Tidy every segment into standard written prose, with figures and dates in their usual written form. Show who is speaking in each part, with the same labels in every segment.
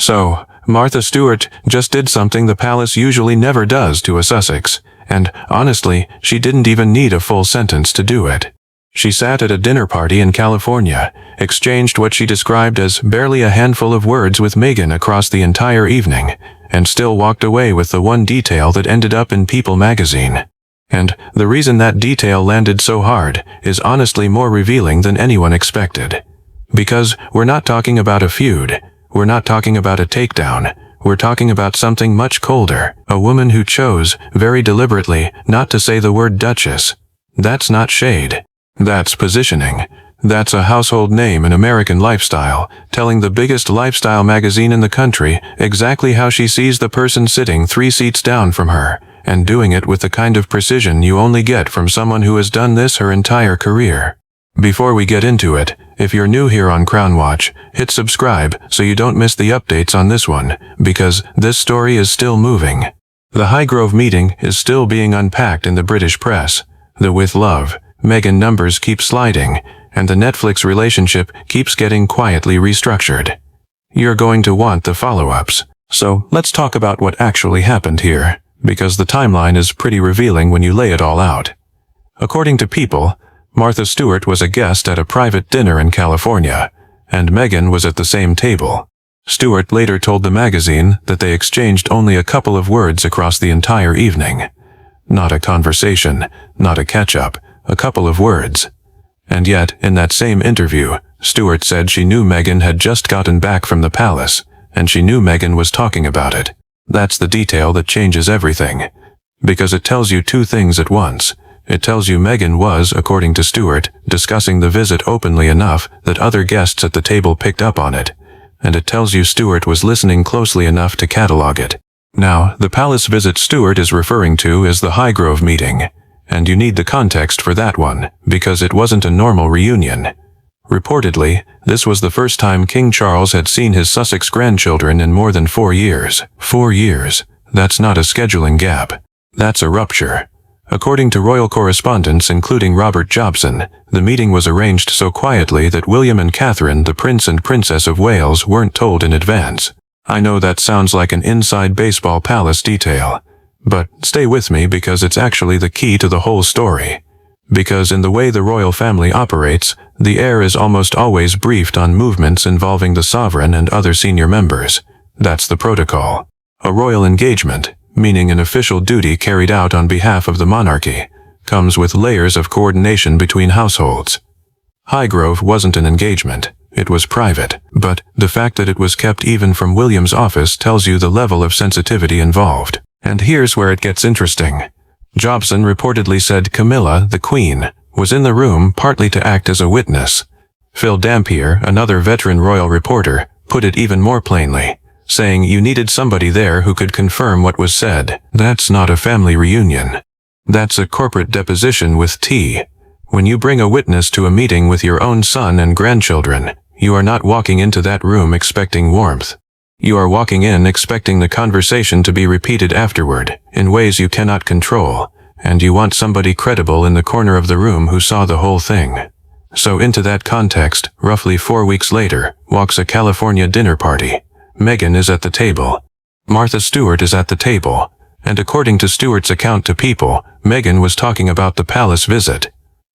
Speaker 1: So, Martha Stewart just did something the palace usually never does to a Sussex, and, honestly, she didn't even need a full sentence to do it. She sat at a dinner party in California, exchanged what she described as barely a handful of words with Meghan across the entire evening, and still walked away with the one detail that ended up in People magazine. And the reason that detail landed so hard is honestly more revealing than anyone expected. Because we're not talking about a feud, we're not talking about a takedown, we're talking about something much colder, a woman who chose, very deliberately, not to say the word Duchess. That's not shade. That's positioning. That's a household name in American lifestyle, telling the biggest lifestyle magazine in the country exactly how she sees the person sitting 3 seats down from her, and doing it with the kind of precision you only get from someone who has done this her entire career. Before we get into it, if you're new here on Crown Watch, hit subscribe so you don't miss the updates on this one, because this story is still moving. The Highgrove meeting is still being unpacked in the British press. The With Love, Meghan numbers keep sliding, and the Netflix relationship keeps getting quietly restructured. You're going to want the follow-ups. So let's talk about what actually happened here, because the timeline is pretty revealing when you lay it all out. According to People, Martha Stewart was a guest at a private dinner in California, and Meghan was at the same table. Stewart later told the magazine that they exchanged only a couple of words across the entire evening. Not a conversation, not a catch-up, a couple of words. And yet, in that same interview, Stewart said she knew Meghan had just gotten back from the palace, and she knew Meghan was talking about it. That's the detail that changes everything. Because it tells you two things at once. It tells you Meghan was, according to Stewart, discussing the visit openly enough that other guests at the table picked up on it. And it tells you Stewart was listening closely enough to catalog it. Now, the palace visit Stewart is referring to is the Highgrove meeting. And you need the context for that one, because it wasn't a normal reunion. Reportedly, this was the first time King Charles had seen his Sussex grandchildren in more than 4 years. 4 years. That's not a scheduling gap. That's a rupture. According to royal correspondents including Robert Jobson, the meeting was arranged so quietly that William and Catherine, the Prince and Princess of Wales, weren't told in advance. I know that sounds like an inside baseball palace detail. But stay with me because it's actually the key to the whole story. Because in the way the royal family operates, the heir is almost always briefed on movements involving the sovereign and other senior members. That's the protocol. A royal engagement, meaning an official duty carried out on behalf of the monarchy, comes with layers of coordination between households. Highgrove wasn't an engagement. It was private, but the fact that it was kept even from William's office tells you the level of sensitivity involved. And here's where it gets interesting. Jobson reportedly said Camilla, the Queen, was in the room partly to act as a witness. Phil Dampier, another veteran royal reporter, put it even more plainly, saying you needed somebody there who could confirm what was said. That's not a family reunion. That's a corporate deposition with tea. When you bring a witness to a meeting with your own son and grandchildren, you are not walking into that room expecting warmth. You are walking in expecting the conversation to be repeated afterward, in ways you cannot control, and you want somebody credible in the corner of the room who saw the whole thing. So into that context, roughly 4 weeks later, walks a California dinner party. Meghan is at the table. Martha Stewart is at the table, and according to Stewart's account to People, Meghan was talking about the palace visit.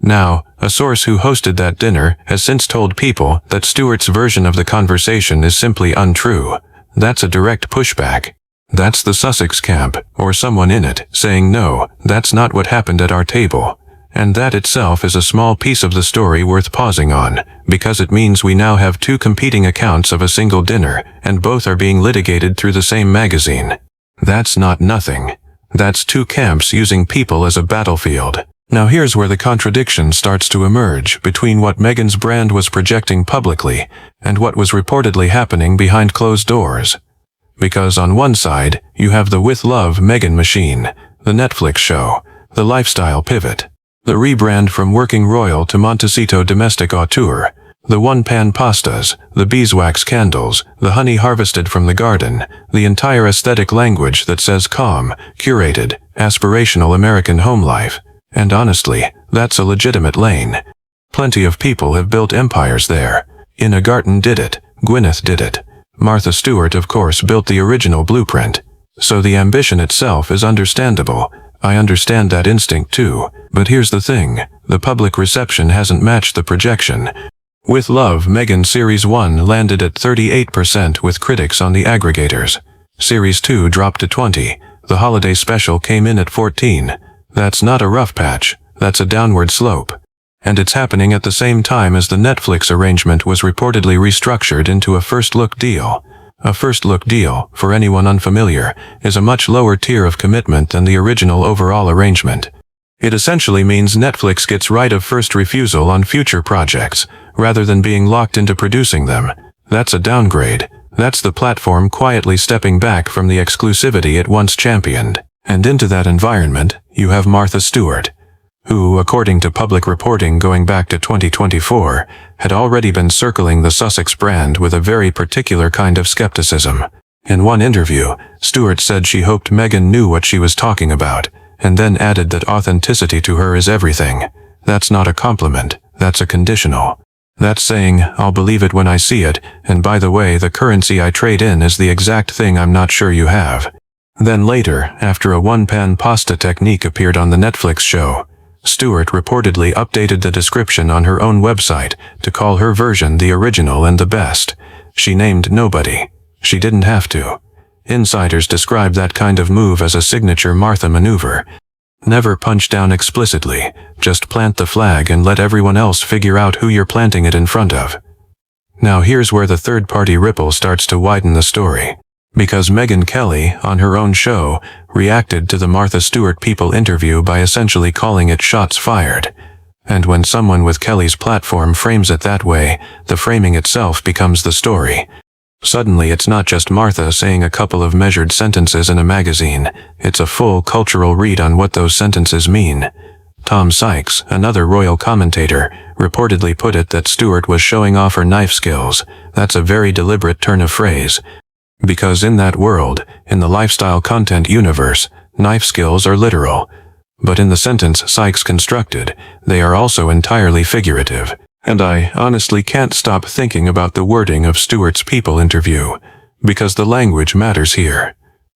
Speaker 1: Now, a source who hosted that dinner has since told People that Stewart's version of the conversation is simply untrue. That's a direct pushback. That's the Sussex camp, or someone in it, saying no, that's not what happened at our table. And that itself is a small piece of the story worth pausing on, because it means we now have two competing accounts of a single dinner, and both are being litigated through the same magazine. That's not nothing. That's two camps using People as a battlefield. Now here's where the contradiction starts to emerge between what Meghan's brand was projecting publicly and what was reportedly happening behind closed doors. Because on one side, you have the With Love Meghan machine, the Netflix show, the lifestyle pivot, the rebrand from working royal to Montecito domestic auteur, the one-pan pastas, the beeswax candles, the honey harvested from the garden, the entire aesthetic language that says calm, curated, aspirational American home life. And honestly, that's a legitimate lane. Plenty of people have built empires there. Ina Garten did it, Gwyneth did it. Martha Stewart of course built the original blueprint. So the ambition itself is understandable. I understand that instinct too. But here's the thing, the public reception hasn't matched the projection. With Love, Meghan Series 1 landed at 38% with critics on the aggregators. Series 2 dropped to 20. The holiday special came in at 14. That's not a rough patch, that's a downward slope. And it's happening at the same time as the Netflix arrangement was reportedly restructured into a first-look deal. A first-look deal, for anyone unfamiliar, is a much lower tier of commitment than the original overall arrangement. It essentially means Netflix gets right of first refusal on future projects, rather than being locked into producing them. That's a downgrade. That's the platform quietly stepping back from the exclusivity it once championed. And into that environment, you have Martha Stewart, who, according to public reporting going back to 2024, had already been circling the Sussex brand with a very particular kind of skepticism. In one interview, Stewart said she hoped Meghan knew what she was talking about, and then added that authenticity to her is everything. That's not a compliment, that's a conditional. That's saying, I'll believe it when I see it, and by the way, the currency I trade in is the exact thing I'm not sure you have. Then later, after a one-pan pasta technique appeared on the Netflix show, Stewart reportedly updated the description on her own website to call her version the original and the best. She named nobody. She didn't have to. Insiders describe that kind of move as a signature Martha maneuver. Never punch down explicitly, just plant the flag and let everyone else figure out who you're planting it in front of. Now here's where the third-party ripple starts to widen the story. Because Megyn Kelly, on her own show, reacted to the Martha Stewart People interview by essentially calling it shots fired. And when someone with Kelly's platform frames it that way, the framing itself becomes the story. Suddenly it's not just Martha saying a couple of measured sentences in a magazine, it's a full cultural read on what those sentences mean. Tom Sykes, another royal commentator, reportedly put it that Stewart was showing off her knife skills. That's a very deliberate turn of phrase. Because in that world, in the lifestyle content universe, knife skills are literal. But in the sentence Sykes constructed, they are also entirely figurative. And I honestly can't stop thinking about the wording of Stewart's People interview, because the language matters here.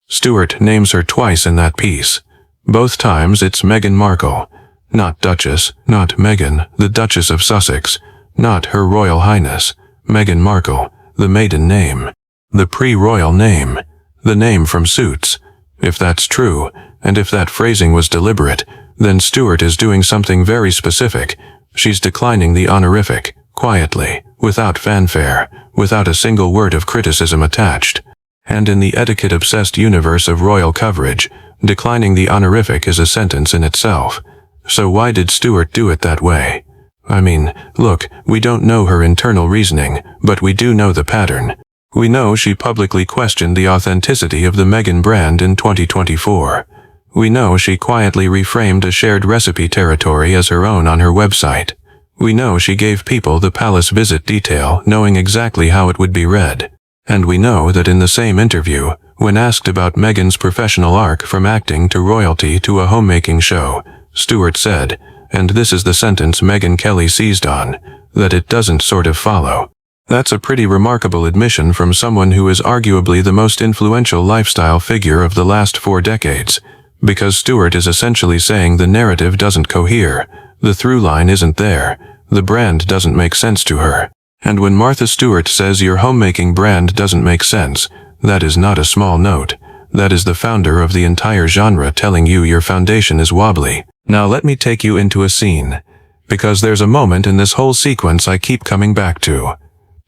Speaker 1: Stewart names her twice in that piece. Both times it's Meghan Markle, not Duchess, not Meghan, the Duchess of Sussex, not Her Royal Highness, Meghan Markle, the maiden name. The pre-royal name, the name from Suits. If that's true, and if that phrasing was deliberate, then Stewart is doing something very specific. She's declining the honorific, quietly, without fanfare, without a single word of criticism attached. And in the etiquette-obsessed universe of royal coverage, declining the honorific is a sentence in itself. So why did Stewart do it that way? I mean, look, we don't know her internal reasoning, but we do know the pattern. We know she publicly questioned the authenticity of the Meghan brand in 2024. We know she quietly reframed a shared recipe territory as her own on her website. We know she gave people the palace visit detail, knowing exactly how it would be read. And we know that in the same interview, when asked about Meghan's professional arc from acting to royalty to a homemaking show, Stewart said, and this is the sentence Megyn Kelly seized on, that it doesn't sort of follow. That's a pretty remarkable admission from someone who is arguably the most influential lifestyle figure of the last 4 decades, because Stewart is essentially saying the narrative doesn't cohere, the through line isn't there, the brand doesn't make sense to her. And when Martha Stewart says your homemaking brand doesn't make sense, that is not a small note. That is the founder of the entire genre telling you your foundation is wobbly. Now let me take you into a scene, because there's a moment in this whole sequence I keep coming back to.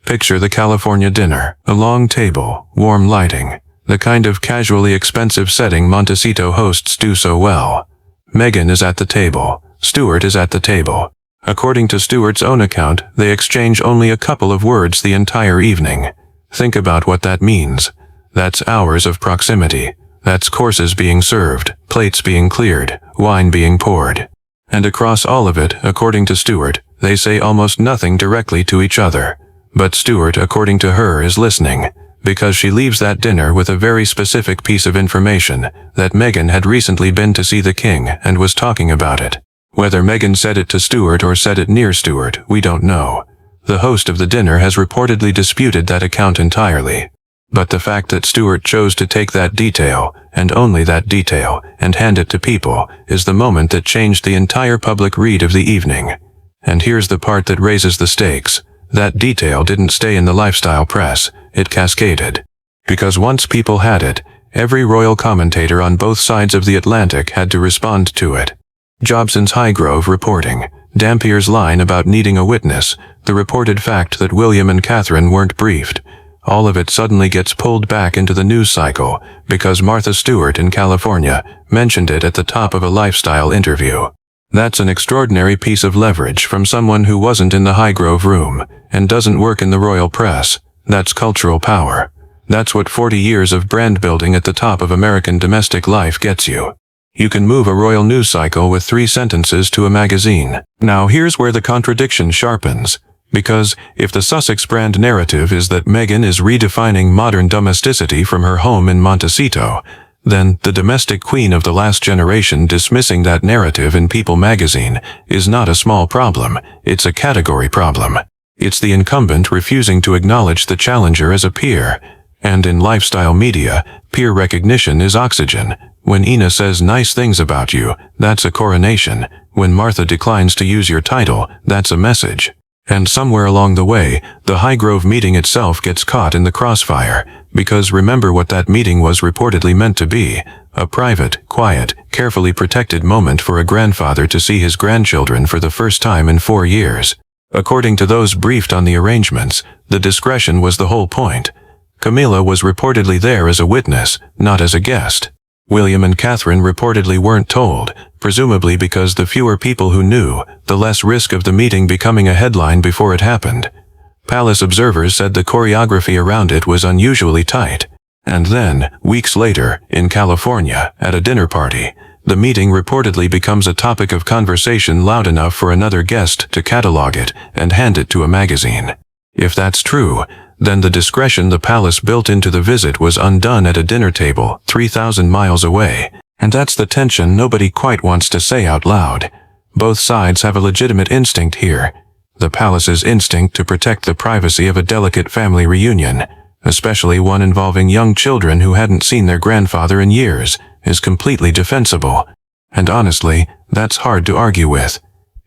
Speaker 1: Picture the California dinner, a long table, warm lighting, the kind of casually expensive setting Montecito hosts do so well. Meghan is at the table, Stewart is at the table. According to Stewart's own account, they exchange only a couple of words the entire evening. Think about what that means. That's hours of proximity. That's courses being served, plates being cleared, wine being poured. And across all of it, according to Stewart, they say almost nothing directly to each other. But Stewart, according to her, is listening, because she leaves that dinner with a very specific piece of information, that Meghan had recently been to see the king and was talking about it. Whether Meghan said it to Stewart or said it near Stewart, we don't know. The host of the dinner has reportedly disputed that account entirely. But the fact that Stewart chose to take that detail, and only that detail, and hand it to people, is the moment that changed the entire public read of the evening. And here's the part that raises the stakes. That detail didn't stay in the lifestyle press, it cascaded. Because once people had it, every royal commentator on both sides of the Atlantic had to respond to it. Jobson's Highgrove reporting, Dampier's line about needing a witness, the reported fact that William and Catherine weren't briefed. All of it suddenly gets pulled back into the news cycle because Martha Stewart in California mentioned it at the top of a lifestyle interview. That's an extraordinary piece of leverage from someone who wasn't in the Highgrove room and doesn't work in the royal press. That's cultural power. That's what 40 years of brand building at the top of American domestic life gets you. You can move a royal news cycle with 3 sentences to a magazine. Now here's where the contradiction sharpens. Because if the Sussex brand narrative is that Meghan is redefining modern domesticity from her home in Montecito, then the domestic queen of the last generation dismissing that narrative in People magazine is not a small problem, it's a category problem. It's the incumbent refusing to acknowledge the challenger as a peer. And in lifestyle media, peer recognition is oxygen. When Ina says nice things about you, that's a coronation. When Martha declines to use your title, that's a message. And somewhere along the way, the Highgrove meeting itself gets caught in the crossfire, because remember what that meeting was reportedly meant to be, a private, quiet, carefully protected moment for a grandfather to see his grandchildren for the first time in 4 years. According to those briefed on the arrangements, the discretion was the whole point. Camilla was reportedly there as a witness, not as a guest. William and Catherine reportedly weren't told, presumably because the fewer people who knew, the less risk of the meeting becoming a headline before it happened. Palace observers said the choreography around it was unusually tight. And then, weeks later, in California, at a dinner party, the meeting reportedly becomes a topic of conversation loud enough for another guest to catalog it and hand it to a magazine. If that's true, then the discretion the palace built into the visit was undone at a dinner table 3,000 miles away. And that's the tension nobody quite wants to say out loud. Both sides have a legitimate instinct here. The palace's instinct to protect the privacy of a delicate family reunion, especially one involving young children who hadn't seen their grandfather in years, is completely defensible. And honestly, that's hard to argue with.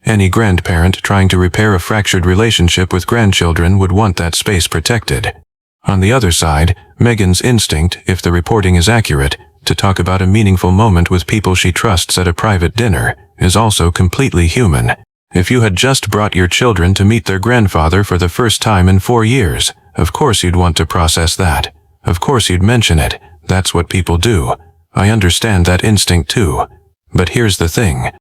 Speaker 1: Any grandparent trying to repair a fractured relationship with grandchildren would want that space protected. On the other side, Meghan's instinct, if the reporting is accurate, to talk about a meaningful moment with people she trusts at a private dinner, is also completely human. If you had just brought your children to meet their grandfather for the first time in 4 years, of course you'd want to process that. Of course you'd mention it. That's what people do. I understand that instinct too. But here's the thing.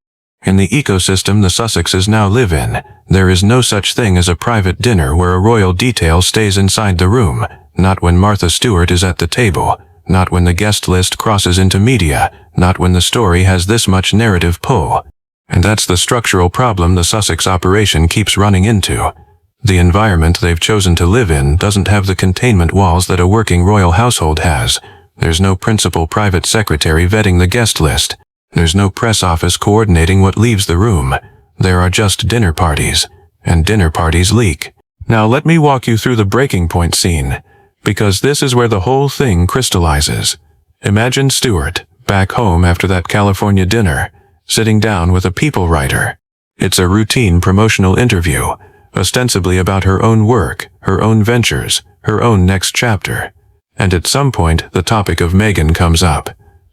Speaker 1: In the ecosystem the Sussexes now live in, there is no such thing as a private dinner where a royal detail stays inside the room, not when Martha Stewart is at the table, not when the guest list crosses into media, not when the story has this much narrative pull. And that's the structural problem the Sussex operation keeps running into. The environment they've chosen to live in doesn't have the containment walls that a working royal household has. There's no principal private secretary vetting the guest list. There's no press office coordinating what leaves the room. There are just dinner parties. And dinner parties leak. Now let me walk you through the breaking point scene, because this is where the whole thing crystallizes. Imagine Stewart, back home after that California dinner, sitting down with a People writer. It's a routine promotional interview, ostensibly about her own work, her own ventures, her own next chapter. And at some point the topic of Meghan comes up.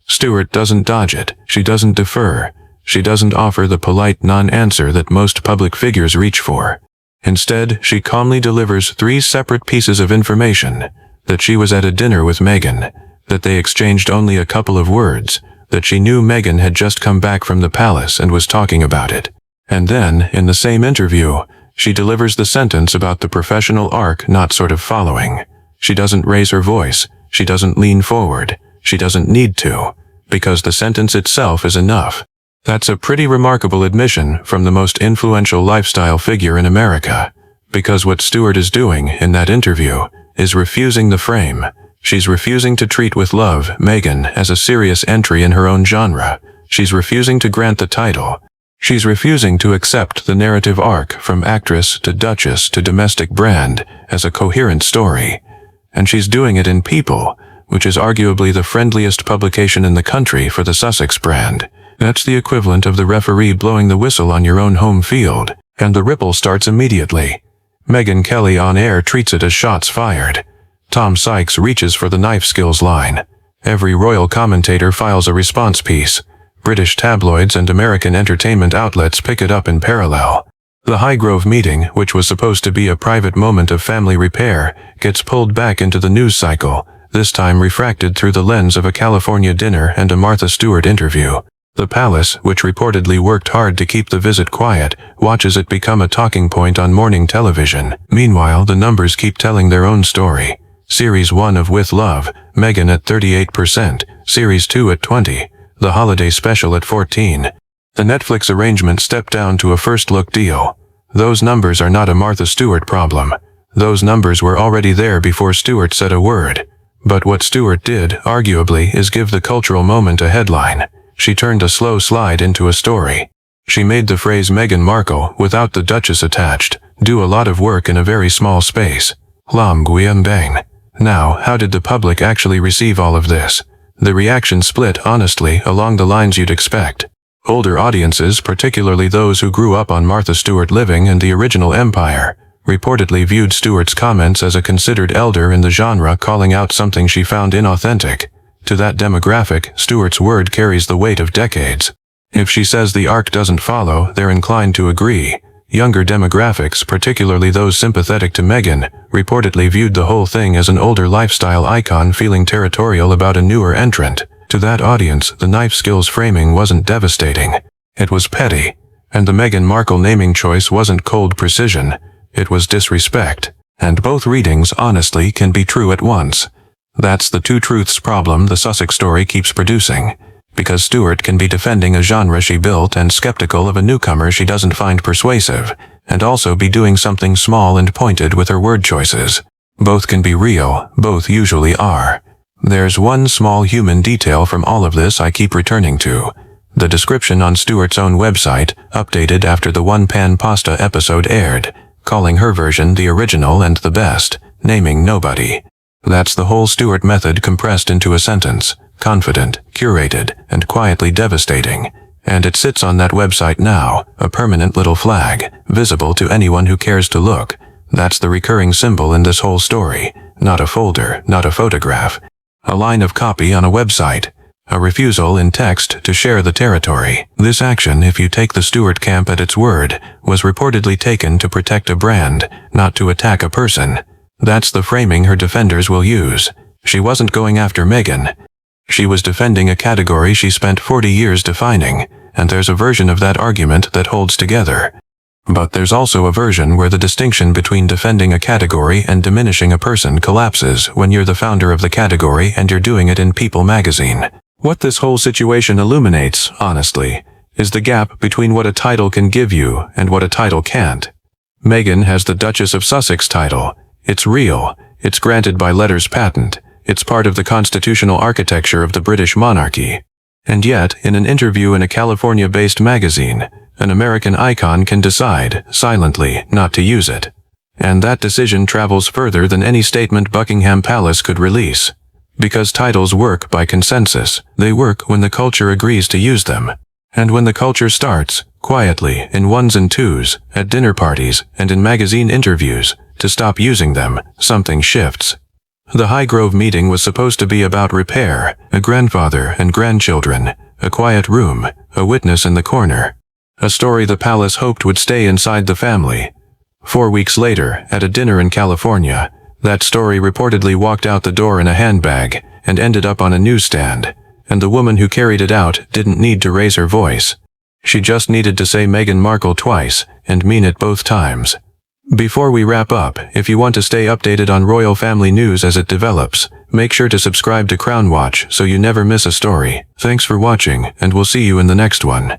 Speaker 1: Stewart doesn't dodge it, she doesn't defer, she doesn't offer the polite non-answer that most public figures reach for. Instead, she calmly delivers 3 separate pieces of information: that she was at a dinner with Meghan, that they exchanged only a couple of words, that she knew Meghan had just come back from the palace and was talking about it. And then, in the same interview, she delivers the sentence about the professional arc not sort of following. She doesn't raise her voice, she doesn't lean forward. She doesn't need to, because the sentence itself is enough. That's a pretty remarkable admission from the most influential lifestyle figure in America, because what Stewart is doing in that interview is refusing the frame. She's refusing to treat with love Meghan as a serious entry in her own genre. She's refusing to grant the title. She's refusing to accept the narrative arc from actress to duchess to domestic brand as a coherent story. and she's doing it in People, which is arguably the friendliest publication in the country for the Sussex brand. That's the equivalent of the referee blowing the whistle on your own home field, and the ripple starts immediately. Meghan Kelly on air treats it as shots fired. Tom Sykes reaches for the knife skills line. Every royal commentator files a response piece. British tabloids and American entertainment outlets pick it up in parallel. The Highgrove meeting, which was supposed to be a private moment of family repair, gets pulled back into the news cycle, this time refracted through the lens of a California dinner and a Martha Stewart interview. The palace, which reportedly worked hard to keep the visit quiet, watches it become a talking point on morning television. Meanwhile, the numbers keep telling their own story. Series 1 of With Love, Meghan at 38%, Series 2 at 20%, the holiday special at 14%. The Netflix arrangement stepped down to a first-look deal. Those numbers are not a Martha Stewart problem. Those numbers were already there before Stewart said a word. But what Stewart did, arguably, is give the cultural moment a headline. She turned a slow slide into a story. She made the phrase Meghan Markle, without the Duchess attached, do a lot of work in a very small space. Lam Guiam Bang. Now, how did the public actually receive all of this? The reaction split, honestly, along the lines you'd expect. Older audiences, particularly those who grew up on Martha Stewart Living and the original Empire, reportedly viewed Stewart's comments as a considered elder in the genre calling out something she found inauthentic. To that demographic, Stewart's word carries the weight of decades. If she says the arc doesn't follow, they're inclined to agree. Younger demographics, particularly those sympathetic to Meghan, reportedly viewed the whole thing as an older lifestyle icon feeling territorial about a newer entrant. To that audience, the knife skills framing wasn't devastating. It was petty. And the Meghan Markle naming choice wasn't cold precision. It was disrespect. And both readings, honestly, can be true at once. That's the two truths problem the Sussex story keeps producing. Because Stewart can be defending a genre she built and skeptical of a newcomer she doesn't find persuasive, and also be doing something small and pointed with her word choices. Both can be real, both usually are. There's one small human detail from all of this I keep returning to. The description on Stewart's own website, updated after the One Pan Pasta episode aired, calling her version the original and the best, naming nobody. That's the whole Stewart method compressed into a sentence. Confident, curated, and quietly devastating. And it sits on that website now, a permanent little flag, visible to anyone who cares to look. That's the recurring symbol in this whole story. Not a folder, not a photograph. A line of copy on a website. A refusal in text to share the territory. This action, if you take the Stewart camp at its word, was reportedly taken to protect a brand, not to attack a person. That's the framing her defenders will use. She wasn't going after Meghan. She was defending a category she spent 40 years defining, and there's a version of that argument that holds together. But there's also a version where the distinction between defending a category and diminishing a person collapses when you're the founder of the category and you're doing it in People magazine. What this whole situation illuminates, honestly, is the gap between what a title can give you and what a title can't. Meghan has the Duchess of Sussex title. It's real. It's granted by letters patent. It's part of the constitutional architecture of the British monarchy. And yet, in an interview in a California-based magazine, an American icon can decide, silently, not to use it. And that decision travels further than any statement Buckingham Palace could release. Because titles work by consensus, they work when the culture agrees to use them. And when the culture starts, quietly, in ones and twos, at dinner parties, and in magazine interviews, to stop using them, something shifts. The Highgrove meeting was supposed to be about repair, a grandfather and grandchildren, a quiet room, a witness in the corner. A story the palace hoped would stay inside the family. 4 weeks later, at a dinner in California, that story reportedly walked out the door in a handbag and ended up on a newsstand, and the woman who carried it out didn't need to raise her voice. She just needed to say Meghan Markle twice and mean it both times. Before we wrap up, if you want to stay updated on royal family news as it develops, make sure to subscribe to Crown Watch so you never miss a story. Thanks for watching, and we'll see you in the next one.